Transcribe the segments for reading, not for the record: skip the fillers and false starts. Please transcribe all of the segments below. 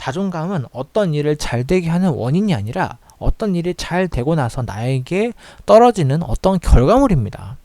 자존감은 어떤 일을 잘 되게 하는 원인이 아니라 어떤 일이 잘 되고 나서 나에게 떨어지는 어떤 결과물입니다.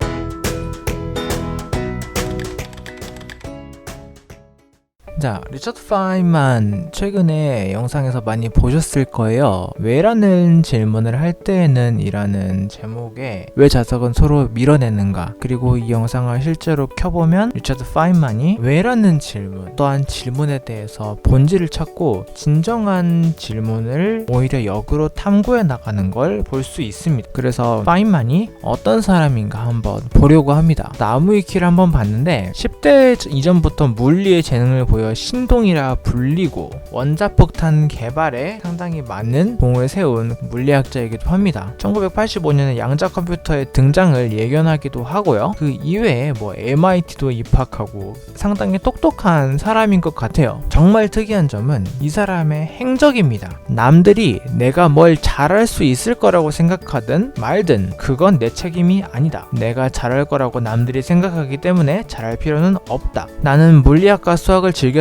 자, 리처드 파인만 최근에 영상에서 많이 보셨을 거예요. 왜라는 질문을 할 때에는 이라는 제목의 왜 자석은 서로 밀어내는가, 그리고 이 영상을 실제로 켜보면 리처드 파인만이 왜라는 질문 또한 질문에 대해서 본질을 찾고 진정한 질문을 오히려 역으로 탐구해 나가는 걸 볼 수 있습니다. 그래서 파인만이 어떤 사람인가 한번 보려고 합니다. 나무위키를 한번 봤는데 10대 이전부터 물리의 재능을 보여 신동이라 불리고 원자폭탄 개발에 상당히 많은 공을 세운 물리학자이기도 합니다. 1985년에 양자 컴퓨터의 등장을 예견하기도 하고요. 그 이외에 MIT도 입학하고 상당히 똑똑한 사람인 것 같아요. 정말 특이한 점은 이 사람의 행적입니다. 남들이 내가 뭘 잘할 수 있을 거라고 생각하든 말든 그건 내 책임이 아니다. 내가 잘할 거라고 남들이 생각하기 때문에 잘할 필요는 없다. 나는 물리학과 수학을 즐겼습니다.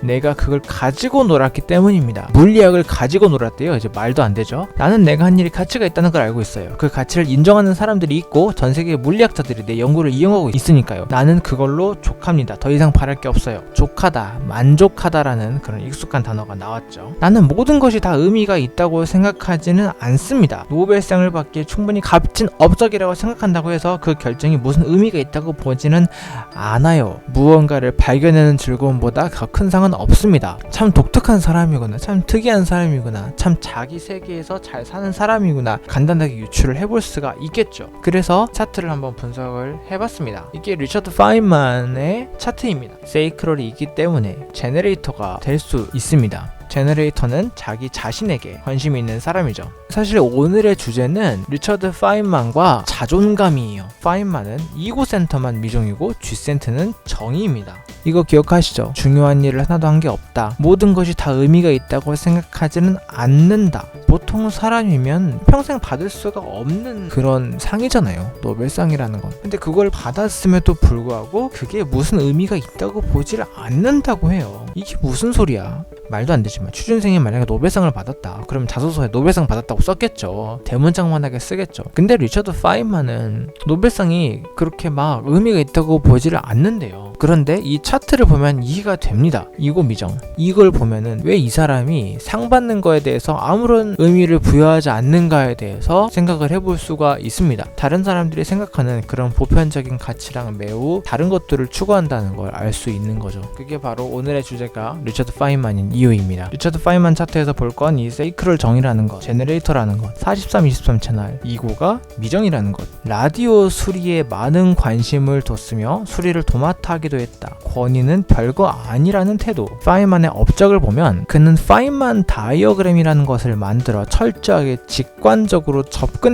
내가 그걸 가지고 놀았기 때문입니다. 물리학을 가지고 놀았대요. 이제 말도 안 되죠. 나는 내가 한 일이 가치가 있다는 걸 알고 있어요. 그 가치를 인정하는 사람들이 있고 전 세계 물리학자들이 내 연구를 이용하고 있으니까요. 나는 그걸로 족합니다. 더 이상 바랄 게 없어요. 족하다, 만족하다라는 그런 익숙한 단어가 나왔죠. 나는 모든 것이 다 의미가 있다고 생각하지는 않습니다. 노벨상을 받기에 충분히 값진 업적이라고 생각한다고 해서 그 결정이 무슨 의미가 있다고 보지는 않아요. 무언가를 발견하는 즐거움보다 더 큰 상은 없습니다. 참 독특한 사람이구나, 참 특이한 사람이구나, 참 자기 세계에서 잘 사는 사람이구나 간단하게 유추를 해볼 수가 있겠죠. 그래서 차트를 한번 분석을 해봤습니다. 이게 리처드 파인만의 차트입니다. 세이크럴이 있기 때문에 제너레이터가 될 수 있습니다. 제너레이터는 자기 자신에게 관심이 있는 사람이죠. 사실 오늘의 주제는 리처드 파인만과 자존감이에요. 파인만은 이고센터만 미종이고 쥐센트는 정의입니다. 이거 기억하시죠? 중요한 일을 하나도 한 게 없다. 모든 것이 다 의미가 있다고 생각하지는 않는다. 보통 사람이면 평생 받을 수가 없는 그런 상이잖아요. 노벨상이라는 건. 근데 그걸 받았음에도 불구하고 그게 무슨 의미가 있다고 보지를 않는다고 해요. 이게 무슨 소리야? 말도 안 되지만 취준생이 만약에 노벨상을 받았다. 그럼 자소서에 노벨상 받았다고 썼겠죠. 대문짝만하게 쓰겠죠. 근데 리처드 파인만은 노벨상이 그렇게 막 의미가 있다고 보지를 않는데요. 그런데 이 차트를 보면 이해가 됩니다. 이고미정. 이걸 보면은 왜 이 사람이 상 받는 거에 대해서 아무런 의미를 부여하지 않는가에 대해서 생각을 해볼 수가 있습니다. 다른 사람들이 생각하는 그런 보편적인 가치랑 매우 다른 것들을 추구한다는 걸 알 수 있는 거죠. 그게 바로 오늘의 주제가 리처드 파인만인 이유입니다. 리처드 파인만 차트에서 볼 건 이 세이크럴 정의라는 것, 제너레이터라는 것, 43-23 채널, 이고가 미정이라는 것, 라디오 수리에 많은 관심을 뒀으며 수리를 도맡아 하기도 했다. 권위는 별거 아니라는 태도. 파인만의 업적을 보면 그는 파인만 다이어그램이라는 것을 만들어 철저하게 직관적으로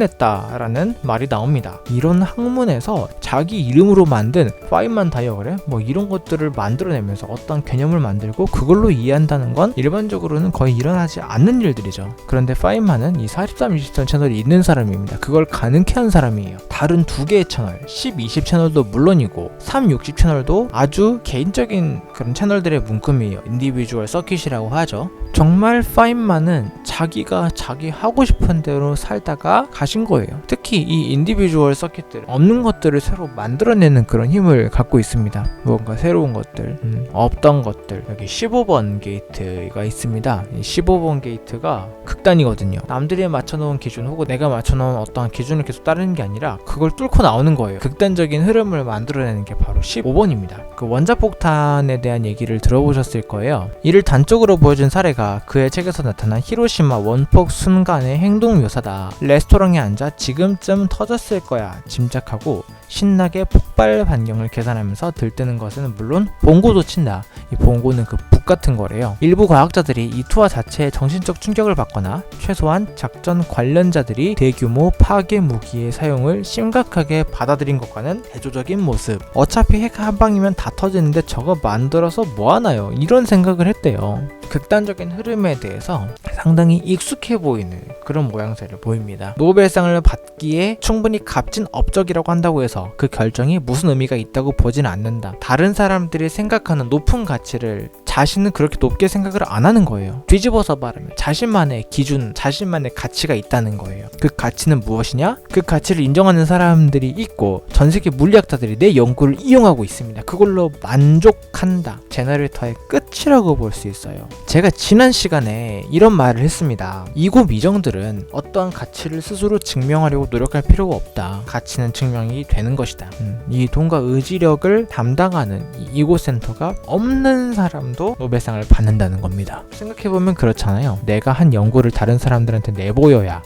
접근했다라는 말이 나옵니다. 이런 학문에서 자기 이름으로 만든 파인만 다이어그램 이런 것들을 만들어내면서 어떤 개념을 만들고 그걸로 이해한다는 건 일반적으로는 거의 일어나지 않는 일들이죠. 그런데 파인만은 이 43-23 채널이 있는 사람입니다. 그걸 가능케 한 사람이에요. 다른 두 개의 채널, 10-20 채널도 물론이고 3-60 채널도 아주 개인적인 그런 채널들의 문금이에요. 인디비주얼 서킷이라고 하죠. 정말 파인만은 자기가 자기 하고 싶은 대로 살다가 가신 거예요. 특히 이 인디비주얼 서킷들, 없는 것들을 새로 만들어내는 그런 힘을 갖고 있습니다. 무언가 새로운 것들, 없던 것들. 여기 15번 게이트가 있습니다. 이 15번 게이트가 극단이거든요. 남들이 맞춰놓은 기준 혹은 내가 맞춰놓은 어떠한 기준을 계속 따르는 게 아니라 그걸 뚫고 나오는 거예요. 극단적인 흐름을 만들어내는 게 바로 15번입니다. 그 원자폭탄에 대한 얘기를 들어보셨을 거예요. 이를 단적으로 보여준 사례가 그의 책에서 나타난 히로시마 원폭 순간의 행동 묘사다. 레스토랑에 앉아 지금쯤 터졌을 거야 짐작하고 신나게 폭발 반경을 계산하면서 들뜨는 것은 물론 봉고도 친다. 이 봉고는 그 북 같은 거래요. 일부 과학자들이 이 투하 자체에 정신적 충격을 받거나 최소한 작전 관련자들이 대규모 파괴 무기의 사용을 심각하게 받아들인 것과는 대조적인 모습. 어차피 핵 한 방이면 다 터지는데 저거 만들어서 뭐하나요? 이런 생각을 했대요. 극단적인 흐름에 대해서 상당히 익숙해 보이는 그런 모양새를 보입니다. 노벨상을 받기에 충분히 값진 업적이라고 한다고 해서 그 결정이 무슨 의미가 있다고 보진 않는다. 다른 사람들이 생각하는 높은 가치를 자신은 그렇게 높게 생각을 안 하는 거예요. 뒤집어서 말하면 자신만의 기준, 자신만의 가치가 있다는 거예요. 그 가치는 무엇이냐? 그 가치를 인정하는 사람들이 있고 전 세계 물리학자들이 내 연구를 이용하고 있습니다. 그걸로 만족한다. 제너레이터의 끝이라고 볼 수 있어요. 제가 지난 시간에 이런 말을 했습니다. 이고 미정들은 어떠한 가치를 스스로 증명하려고 노력할 필요가 없다. 가치는 증명이 되는 것이다. 이 돈과 의지력을 담당하는 이 이고센터가 없는 사람도 노벨상을 받는다는 겁니다. 생각해보면 그렇잖아요. 내가 한 연구를 다른 사람들한테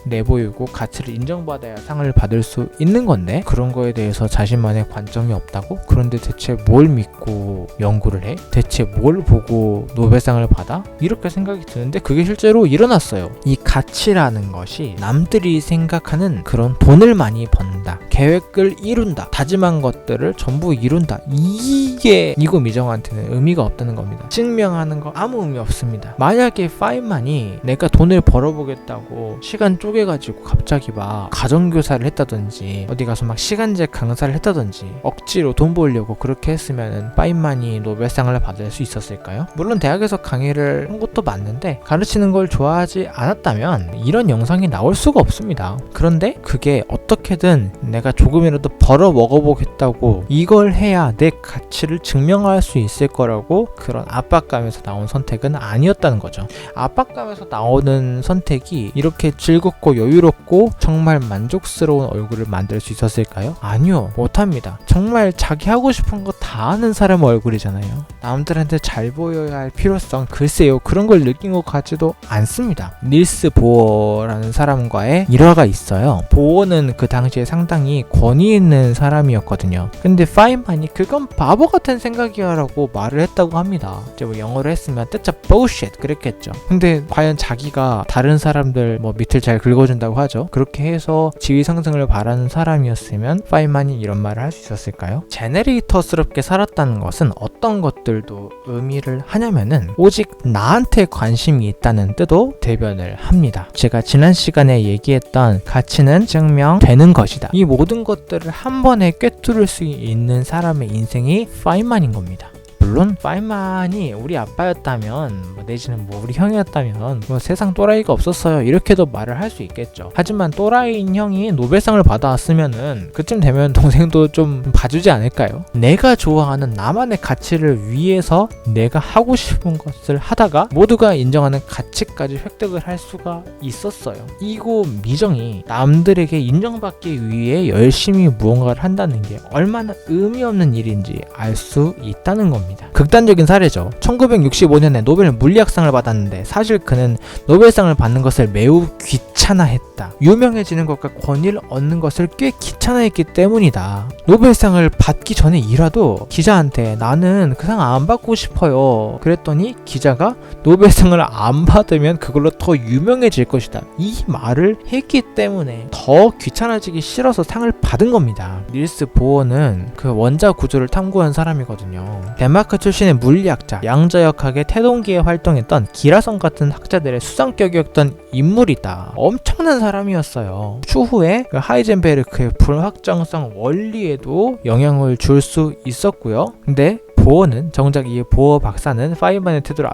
내보이고 가치를 인정받아야 상을 받을 수 있는 건데 그런 거에 대해서 자신만의 관점이 없다고? 그런데 대체 뭘 믿고 연구를 해? 대체 뭘 보고 노벨상을 받아? 이렇게 생각이 드는데 그게 실제로 일어났어요. 이 가치라는 것이 남들이 생각하는 그런 돈을 많이 번다, 계획을 이룬다, 다짐한 것들을 전부 이룬다, 이게 이고 미정한테는 의미가 없다는 겁니다. 증명하는 거 아무 의미 없습니다. 만약에 파인만이 내가 돈을 벌어보겠다고 시간 쪼개가지고 갑자기 막 가정교사를 했다든지 어디 가서 막 시간제 강사를 했다든지 억지로 돈 벌려고 그렇게 했으면 파인만이 노벨상을 받을 수 있었을까요? 물론 대학에서 강의를 한 것도 맞는데 가르치는 걸 좋아하지 않았다면 이런 영상이 나올 수가 없습니다. 그런데 그게 어떻게든 내가 조금이라도 벌어 먹어보겠다고 이걸 해야 내 가치를 증명할 수 있을 거라고 그런 압박감에서 나온 선택은 아니었다는 거죠. 압박감에서 나오는 선택이 이렇게 즐겁고 여유롭고 정말 만족스러운 얼굴을 만들 수 있었을까요? 아니요, 못합니다. 정말 자기 하고 싶은 거 다 하는 사람 얼굴이잖아요. 남들한테 잘 보여야 할 필요성, 글쎄요, 그런 걸 느낀 것 같지도 않습니다. 닐스 보어라는 사람과의 일화가 있어요. 보어는 그 당시에 상당히 권위 있는 사람이었거든요. 근데 파인만이 그건 바보 같은 생각이야 라고 말을 했다고 합니다. 이제 뭐 영어로 했으면 that's a bullshit 그랬겠죠. 근데 과연 자기가 다른 사람들 뭐 밑을 잘 긁어준다고 하죠. 그렇게 해서 지위 상승을 바라는 사람이었으면 파인만이 이런 말을 할 수 있었을까요? 제너레이터스럽게 살았다는 것은 어떤 것들도 의미를 하냐면은 오직 나한테 관심이 있다는 뜻도 대변을 합니다. 제가 지난 시간에 얘기했던 가치는 증명되는 것이다. 이 모든 것들을 한 번에 꿰뚫을 수 있는 사람의 인생이 파인만인 겁니다. 물론 파인만이 우리 아빠였다면 내지는 우리 형이었다면 세상 또라이가 없었어요 이렇게도 말을 할 수 있겠죠. 하지만 또라이인 형이 노벨상을 받아왔으면은 그쯤 되면 동생도 좀 봐주지 않을까요? 내가 좋아하는 나만의 가치를 위해서 내가 하고 싶은 것을 하다가 모두가 인정하는 가치까지 획득을 할 수가 있었어요. 이고 미정이 남들에게 인정받기 위해 열심히 무언가를 한다는 게 얼마나 의미 없는 일인지 알 수 있다는 겁니다. 극단적인 사례죠. 1965년에 노벨 물리학상을 받았는데 사실 그는 노벨상을 받는 것을 매우 귀찮아했다. 유명해지는 것과 권위를 얻는 것을 꽤 귀찮아했기 때문이다. 노벨상을 받기 전에 일화도 기자한테 나는 그 상 안 받고 싶어요. 그랬더니 기자가 노벨상을 안 받으면 그걸로 더 유명해질 것이다. 이 말을 했기 때문에 더 귀찮아지기 싫어서 상을 받은 겁니다. 닐스 보어는 그 원자 구조를 탐구한 사람이거든요. 덴마크 출신의 물리학자, 양자역학의 태동기에 활동했던 기라성 같은 학자들의 수상격이었던 인물이다. 엄청난 사람이었어요. 추후에 그 하이젠베르크의 불확정성 원리에도 영향을 줄 수 있었고요. 근데 보어는 정작 이 보어 박사는 파인만의 태도를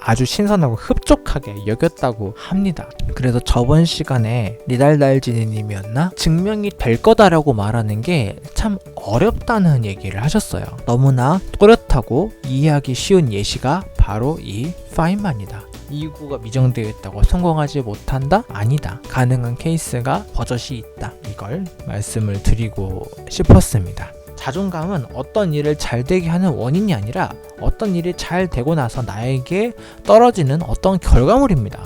아주 신선하고 흡족하게 여겼다고 합니다. 그래서 저번 시간에 리달달지니님이었나? 증명이 될 거다라고 말하는 게 참 어렵다는 얘기를 하셨어요. 너무나 또렷하고 이해하기 쉬운 예시가 바로 이 파인만이다. 이구가 미정되어 있다고 성공하지 못한다? 아니다. 가능한 케이스가 버젓이 있다. 이걸 말씀을 드리고 싶었습니다. 자존감은 어떤 일을 잘 되게 하는 원인이 아니라 어떤 일이 잘 되고 나서 나에게 떨어지는 어떤 결과물입니다.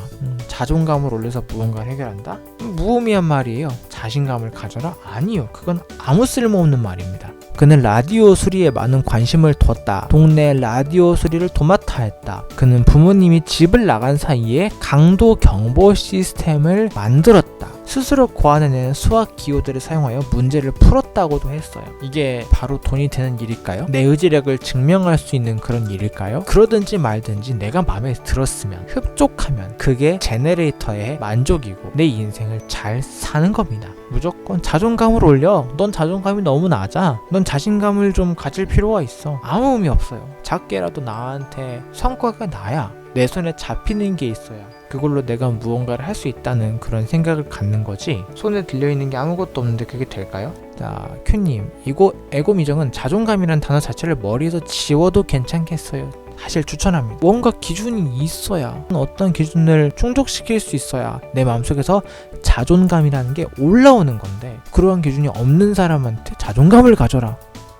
자존감을 올려서 무언가를 해결한다? 무의미한 말이에요. 자신감을 가져라? 아니요. 그건 아무 쓸모없는 말입니다. 그는 라디오 수리에 많은 관심을 뒀다. 동네 라디오 수리를 도맡아 했다. 그는 부모님이 집을 나간 사이에 강도 경보 시스템을 만들었다. 스스로 고안해낸 수학 기호들을 사용하여 문제를 풀었다고도 했어요. 이게 바로 돈이 되는 일일까요? 내 의지력을 증명할 수 있는 그런 일일까요? 그러든지 말든지 내가 마음에 들었으면, 흡족하면 그게 제너레이터의 만족이고 내 인생을 잘 사는 겁니다. 무조건 자존감을 올려. 넌 자존감이 너무 낮아. 넌 자신감을 좀 가질 필요가 있어. 아무 의미 없어요. 작게라도 나한테 성과가 나야 내 손에 잡히는 게 있어야 그걸로 내가 무언가를 할 수 있다는 그런 생각을 갖는 거지. 손에 들려있는 게 아무것도 없는데 그게 될까요? 자, 큐님, 이거 에고 미정은 자존감이란 단어 자체를 머리에서 지워도 괜찮겠어요. 사실 추천합니다. 뭔가 기준이 있어야, 어떤 기준을 충족시킬 수 있어야 내 마음속에서 자존감이라는 게 올라오는 건데, 그러한 기준이 없는 사람한테 자존감을 가져라,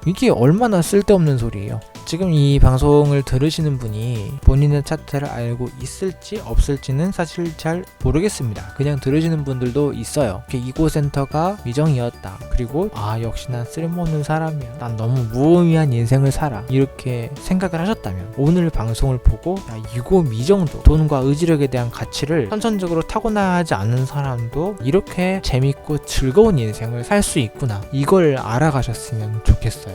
이게 얼마나 쓸데없는 소리예요. 지금 이 방송을 들으시는 분이 본인의 차트를 알고 있을지 없을지는 사실 잘 모르겠습니다. 그냥 들으시는 분들도 있어요. 이고센터가 미정이었다. 그리고 역시 난 쓸모없는 사람이야. 난 너무 무의미한 인생을 살아. 이렇게 생각을 하셨다면 오늘 방송을 보고 이고 미정도 돈과 의지력에 대한 가치를 선천적으로 타고나지 않은 사람도 이렇게 재밌고 즐거운 인생을 살 수 있구나. 이걸 알아가셨으면 좋겠어요.